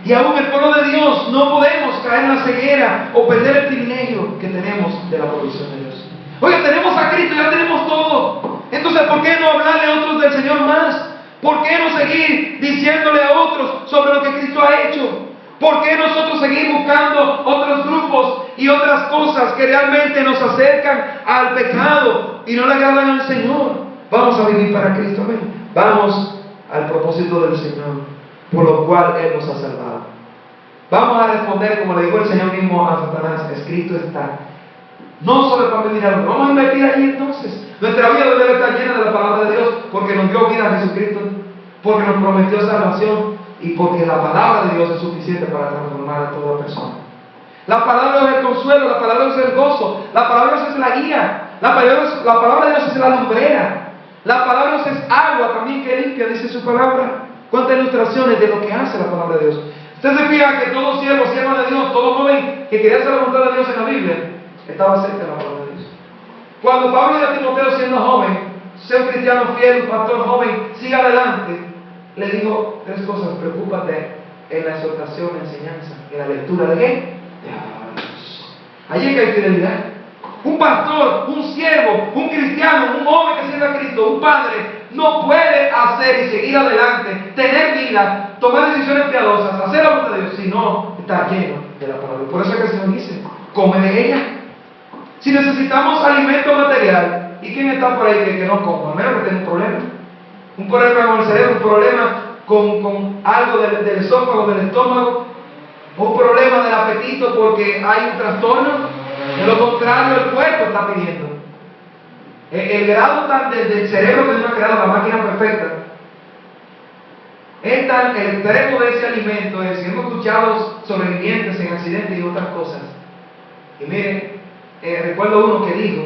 Y aún el pueblo de Dios no podemos caer en la ceguera o perder el privilegio que tenemos de la provisión de Dios. Oye, tenemos a Cristo, ya tenemos todo. Entonces, ¿por qué no hablarle a otros del Señor más? ¿Por qué no seguir diciéndole a otros sobre lo que Cristo ha hecho? ¿Por qué nosotros seguir buscando otros grupos y otras cosas que realmente nos acercan al pecado y no le agradan al Señor? Vamos a vivir para Cristo. Amén. Vamos al propósito del Señor, por lo cual Él nos ha salvado. Vamos a responder, como le dijo el Señor mismo a Satanás, escrito está. No solo para vivir algo, vamos a invertir allí entonces. Nuestra vida debe estar llena de la palabra de Dios, porque nos dio vida a Jesucristo, porque nos prometió salvación y porque la palabra de Dios es suficiente para transformar a toda persona. La palabra de Dios es el consuelo, la palabra de Dios es el gozo, la palabra de Dios es la guía, la palabra de Dios es la lumbrera, la palabra de Dios es agua también que limpia, dice su palabra. ¿Cuántas ilustraciones de lo que hace la palabra de Dios? Usted se fija que todo siervo de Dios, todo joven que quería hacer la voluntad de Dios en la Biblia, estaba cerca de la palabra de Dios. Cuando Pablo y a Timoteo, siendo joven, sea un cristiano fiel, un pastor joven, siga adelante, le dijo tres cosas: preocúpate en la exhortación, en la enseñanza, en la lectura de qué? De la palabra de Dios. Allí es que hay fidelidad. Un pastor, un siervo, un cristiano, un joven que sirve a Cristo, un padre, no puede hacer y seguir adelante, tener vida, tomar decisiones piadosas, hacer la voluntad de Dios, si no está lleno de la palabra. Por eso es que el Señor dice, come de ella. Si necesitamos alimento material, ¿y quién está por ahí que no coma? A menos que tenga un problema. Un problema con el cerebro, un problema con algo del esófago, del estómago, un problema del apetito porque hay un trastorno. De lo contrario, el cuerpo está pidiendo. El grado tal del cerebro que Dios ha creado, la máquina perfecta, es tal el extremo de ese alimento. Es, hemos escuchado sobrevivientes en accidentes y otras cosas. Y miren, recuerdo uno que dijo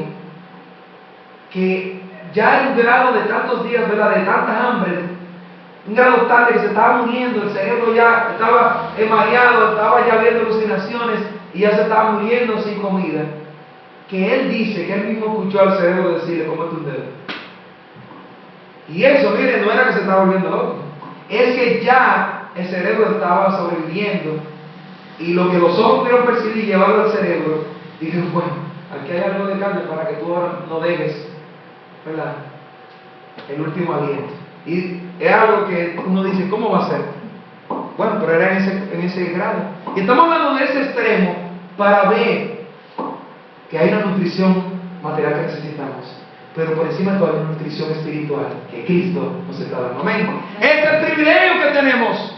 que ya en un grado de tantos días, ¿verdad?, de tanta hambre, un grado tal de que se estaba muriendo, el cerebro ya estaba mareado, estaba ya viendo alucinaciones y ya se estaba muriendo sin comida, que él dice que él mismo escuchó al cerebro decirle: cómete un dedo. Y eso, miren, no era que se estaba volviendo loco, es que ya el cerebro estaba sobreviviendo, y lo que los ojos pudieron percibir y llevarlo al cerebro, dijeron: bueno, aquí hay algo de carne para que tú ahora no dejes, ¿verdad?, el último aliento. Y es algo que uno dice: ¿cómo va a ser? Bueno, pero era en ese grado. Y estamos hablando de ese extremo para ver que hay una nutrición material que necesitamos, pero por encima de todo hay una nutrición espiritual que Cristo nos está dando. Amén. Es el privilegio que tenemos.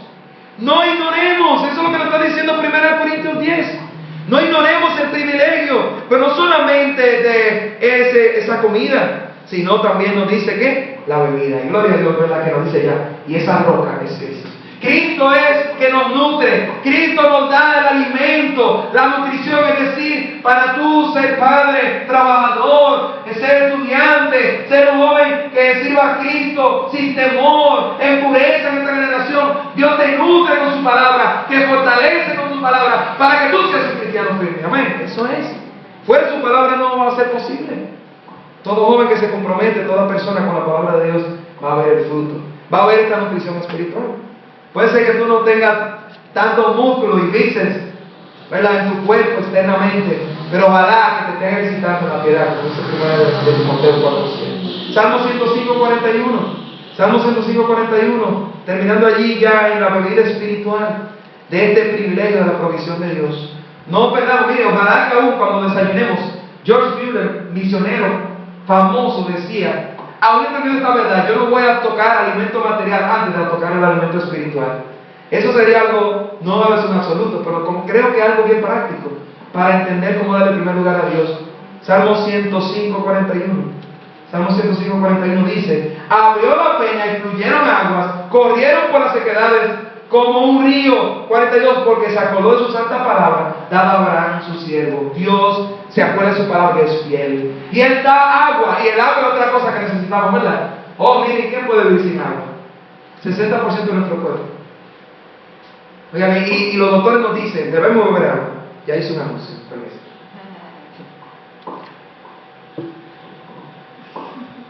No ignoremos, eso es lo que nos está diciendo 1 Corintios 10. No ignoremos el privilegio, pero no solamente de esa comida, sino también nos dice que la bebida. Y gloria a Dios, ¿verdad?, que nos dice ya. Y esa roca es Cristo. Cristo es que nos nutre. Cristo nos da el alimento, la nutrición, es decir, para tú ser padre, trabajador, ser estudiante, ser un joven que sirva a Cristo sin temor, en pureza en esta generación. Dios te nutre con su palabra, te fortalece con su palabra, para que tú seas un cristiano firme. Amén. Eso es. Fuera su palabra no va a ser posible. Todo joven que se compromete, toda persona con la palabra de Dios, va a ver el fruto, va a ver esta nutrición espiritual. Puede ser que tú no tengas tanto músculo y bíceps, ¿verdad?, en tu cuerpo externamente, pero ojalá que te estés ejercitando en la piedad, como dice 1 de Timoteo 4:7. Salmo 105:41. Salmo 105:41, terminando allí ya en la bebida espiritual de este privilegio de la provisión de Dios. No perdamos, mire, ojalá que aún cuando desayunemos, George Mueller, misionero famoso, decía: aún entendiendo esta verdad, yo no voy a tocar alimento material antes de tocar el alimento espiritual. Eso sería algo, no a veces un absoluto, pero como creo que algo bien práctico para entender cómo darle primer lugar a Dios. Salmo 105:41. Salmo 105:41 dice: abrió la peña y fluyeron aguas, corrieron por las sequedades como un río. 42, porque se acordó de su santa palabra, dada a Abraham su siervo. Dios se acuerda de su palabra, que es fiel. Y Él da agua, y el agua es otra cosa que necesitamos, ¿verdad? Oh, miren, ¿quién puede vivir sin agua? 60% de nuestro cuerpo. Oigan, y los doctores nos dicen: debemos beber agua. Ya hice un anuncio, permiso.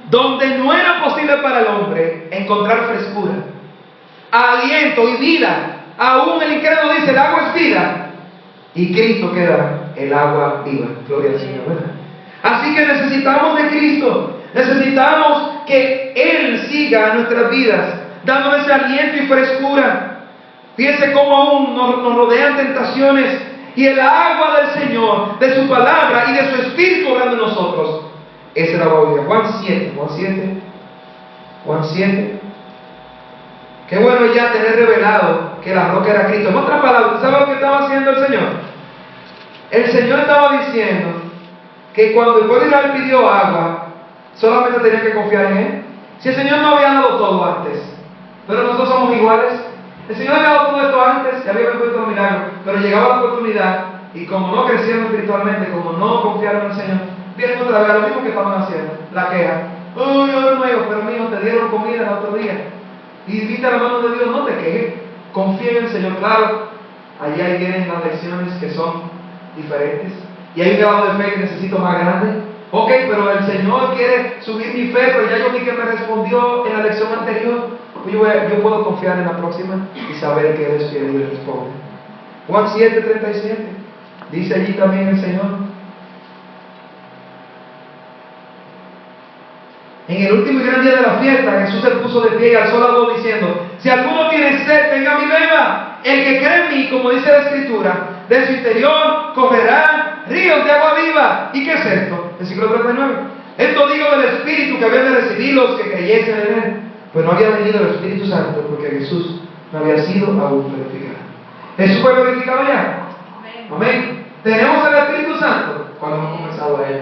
Donde no era posible para el hombre encontrar frescura, aliento y vida, aún el incrédulo dice: el agua es vida, y Cristo queda el agua viva. Gloria al Señor, ¿verdad? Así que necesitamos de Cristo, necesitamos que Él siga nuestras vidas, dándonos ese aliento y frescura. Fíjense cómo aún nos rodean tentaciones, y el agua del Señor, de su palabra y de su Espíritu obrando en nosotros, es el agua viva. Juan 7. Qué bueno ya tener revelado que la roca era Cristo. En otras palabras, ¿sabe lo que estaba haciendo el Señor? El Señor estaba diciendo que cuando el pueblo de Israel pidió agua, solamente tenía que confiar en Él. Si el Señor no había dado todo antes, pero nosotros somos iguales. El Señor había dado todo esto antes, ya había resuelto los milagros, pero llegaba la oportunidad, y como no crecieron espiritualmente, como no confiaron en el Señor, vienen otra vez a lo mismo que estaban haciendo, la queja. Uy, ahora nuevo, pero mijo, te dieron comida el otro día. Y viste a la mano de Dios, no te quejes, confía en el Señor. Claro, allá vienen las lecciones que son diferentes, y hay un grado de fe que necesito más grande. Ok, pero el Señor quiere subir mi fe, pero ya yo vi que me respondió en la lección anterior. Pues yo puedo confiar en la próxima y saber que Él es fiel y le responde. Juan 7:37, dice allí también el Señor: en el último y gran día de la fiesta, Jesús se puso de pie y alzó la voz diciendo: si alguno tiene sed, venga y beba. El que cree en mí, como dice la Escritura, de su interior correrá ríos de agua viva. ¿Y qué es esto? Versículo 39. Esto digo del Espíritu que habían de recibir los que creyesen en Él. Pues no había venido el Espíritu Santo porque Jesús no había sido aún glorificado. ¿Jesús fue glorificado ya? Amén. Tenemos el Espíritu Santo cuando hemos comenzado a Él.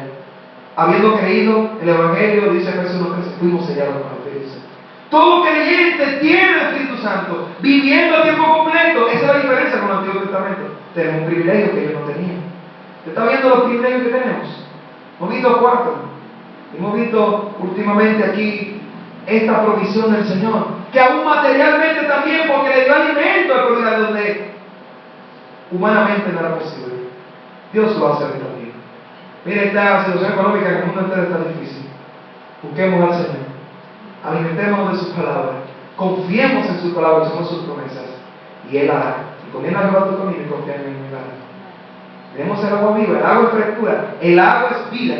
Habiendo creído el Evangelio, dice Efesios 1:13, fuimos sellados con el Espíritu Santo. Todo creyente tiene el Espíritu Santo, viviendo a tiempo completo. Esa es la diferencia con el Antiguo Testamento. Tenemos un privilegio que ellos no tenían. ¿Usted está viendo los privilegios que tenemos? Hemos visto 4. Hemos visto últimamente aquí esta provisión del Señor, que aún materialmente también, porque le dio alimento al pueblo donde humanamente no era posible. Dios lo va a hacer también. Mire, esta situación económica en el mundo entero está difícil. Busquemos al Señor. Alimentémonos de su palabra. Confiemos en su palabra, son sus promesas. Y Él hará. Y comienza a llevar tu camino y confía en Él. Tenemos el agua viva, el agua es frescura, el agua es vida.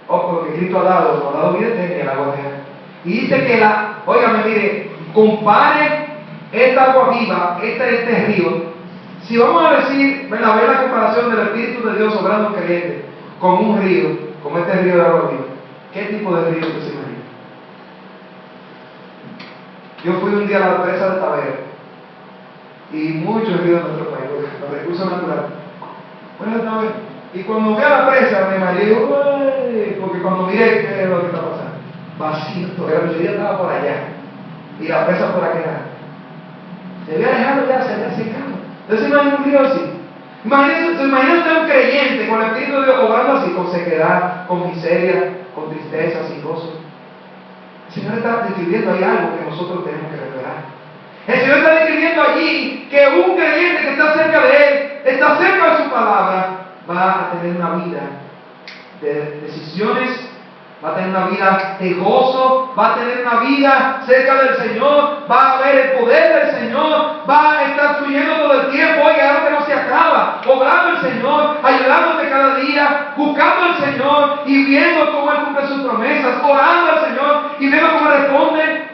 Ojo, lo que Cristo ha dado vida eterna y el agua eterna. Y dice que óigame, mire, compare esta agua viva, este río. Si vamos a decir, ver la comparación del Espíritu de Dios obrando en creyente con un río, como este río de agua viva, ¿qué tipo de río usted se imagina? Yo fui un día a la presa de Tavera y muchos ríos de nuestro país, los recursos naturales. Bueno, y cuando fui a la presa me mareé, porque cuando miré qué es lo que está pasando, vacío, porque la mayoría estaba por allá y la presa por aquel. Se había dejado ya, se había secado. Entonces imagínate un río así. Imagínate un creyente con el Espíritu de Dios obrando así, con sequedad, con miseria, con tristeza, sin gozo. El Señor está describiendo ahí algo que nosotros tenemos que revelar. El Señor está describiendo allí que un creyente que está cerca de Él, está cerca de su palabra, va a tener una vida de decisiones, va a tener una vida de gozo, va a tener una vida cerca del Señor, va a ver el poder del Señor, va a estar fluyendo todo el tiempo, oiga, algo que no se acaba, obrando el Señor, ayudándote cada día, buscando al Señor y viendo cómo Él cumple sus promesas, orando al Señor y viendo cómo responde,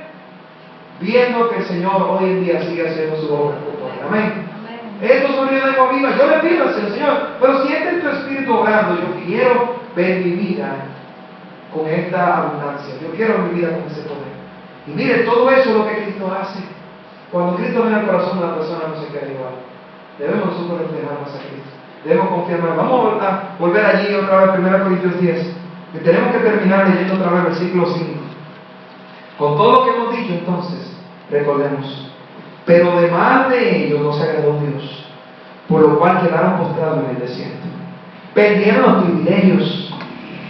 viendo que el Señor hoy en día sigue haciendo su obra por todo. Amén. Estos son ríos de agua viva. Yo le pido al Señor, pero si este es tu espíritu obrando, yo quiero ver mi vida con esta abundancia. Yo quiero mi vida con ese poder. Y mire, todo eso es lo que Cristo hace. Cuando Cristo viene al corazón de la persona, no se queda igual. Debemos nosotros reflejarnos a Cristo. Debemos confiar más. Vamos a volver allí otra vez, 1 Corintios 10. Que tenemos que terminar leyendo otra vez el versículo 5. Con todo lo que hemos dicho, entonces, recordemos. Pero además de ellos no se agradó Dios, por lo cual quedaron postrados en el desierto. Perdieron los privilegios.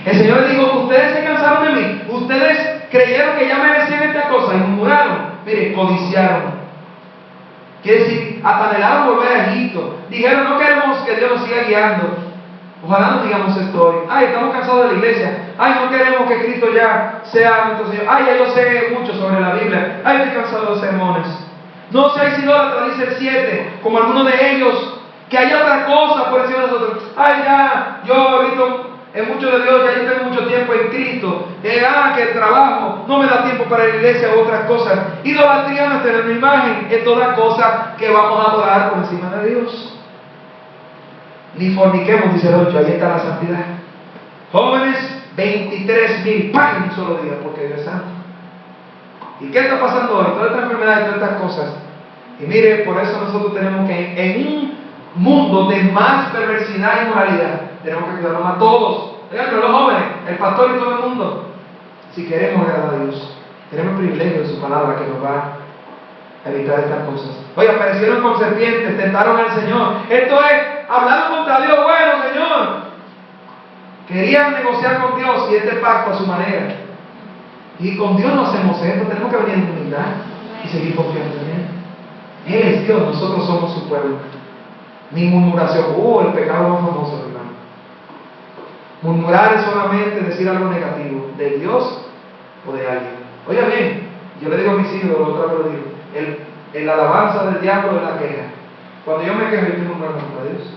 El Señor les dijo, ustedes se cansaron de mí, ustedes creyeron que ya merecían esta cosa y murmuraron. Miren, codiciaron. Quiere decir, anhelaron volver a Egipto. Dijeron, no queremos que Dios nos siga guiando. Ojalá no digamos esto hoy. Ay, estamos cansados de la iglesia. Ay, no queremos que Cristo ya sea nuestro Señor. Ay, ya yo sé mucho sobre la Biblia. Ay, estoy cansado de los sermones. No seáis idólatras, dice el 7, como algunos de ellos, que haya otra cosa por encima de nosotros. Ay, ya, yo he visto en mucho de Dios, ya yo tengo mucho tiempo en Cristo. Que el trabajo no me da tiempo para la iglesia u otras cosas. Idolatría no es tener una imagen, es toda cosa que vamos a adorar por encima de Dios. Ni forniquemos, dice el 8, ahí está la santidad. Jóvenes, 23,000 pan en un solo día, porque Dios es santo. ¿Y qué está pasando hoy? Toda esta enfermedad y todas estas cosas. Y mire, por eso nosotros tenemos que, en un mundo de más perversidad y moralidad, tenemos que cuidarnos a todos. Oigan, los jóvenes, el pastor y todo el mundo. Si queremos agradar a Dios, tenemos el privilegio de su palabra que nos va a evitar estas cosas. Oye, aparecieron con serpientes, tentaron al Señor. Esto es, hablaron contra Dios. Bueno, Señor, querían negociar con Dios y este pacto a su manera. Y con Dios no hacemos esto, tenemos que venir en humildad y seguir confiando en Él. Él es Dios, nosotros somos su pueblo. Ni murmuración. El pecado más famoso, hermano. Murmurar es solamente decir algo negativo de Dios o de alguien. Oiga bien, yo le digo a mis hijos, otra vez lo digo, la alabanza del diablo es la queja. Cuando yo me quejo, yo estoy murmurando contra Dios.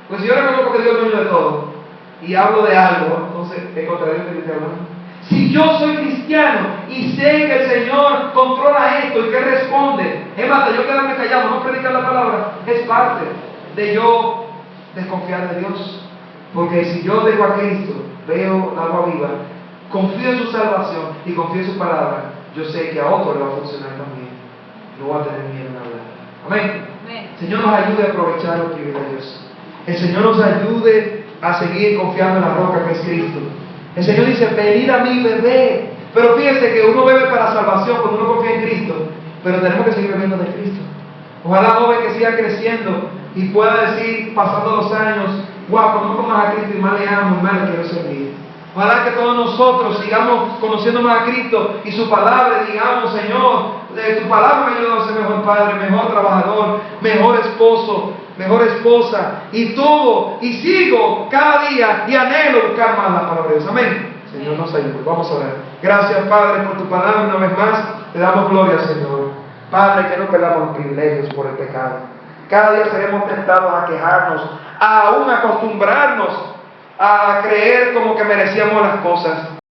Pues si yo reconozco que Dios es dueño de todo y hablo de algo, entonces es contra Dios que estoy hablando. Si yo soy cristiano y sé que el Señor controla esto y que responde, es más, de yo quedarme callado, no predicar la palabra, es parte de yo desconfiar de Dios. Porque si yo dejo a Cristo, veo el agua viva, confío en su salvación y confío en su palabra, yo sé que a otro le va a funcionar también. No voy a tener miedo en hablar. Amén. El Señor nos ayude a aprovechar los privilegios. El Señor nos ayude a seguir confiando en la roca que es Cristo. El Señor dice, venid a mí, bebé. Pero fíjense que uno bebe para salvación cuando uno confía en Cristo, pero tenemos que seguir bebiendo de Cristo. Ojalá joven que siga creciendo y pueda decir, pasando los años, wow, conozco más a Cristo y más le amo y más le quiero servir. Ojalá que todos nosotros sigamos conociendo más a Cristo y su palabra, digamos, Señor, tu palabra me ayuda a ser mejor padre, mejor trabajador, mejor esposo, mejor esposa, y todo, y sigo cada día y anhelo buscar más la palabra de Dios. Amén. Señor, nos ayude. Vamos a orar. Gracias, Padre, por tu palabra. Una vez más, te damos gloria, Señor. Padre, que no perdamos los privilegios por el pecado. Cada día seremos tentados a quejarnos, a aún acostumbrarnos a creer como que merecíamos las cosas.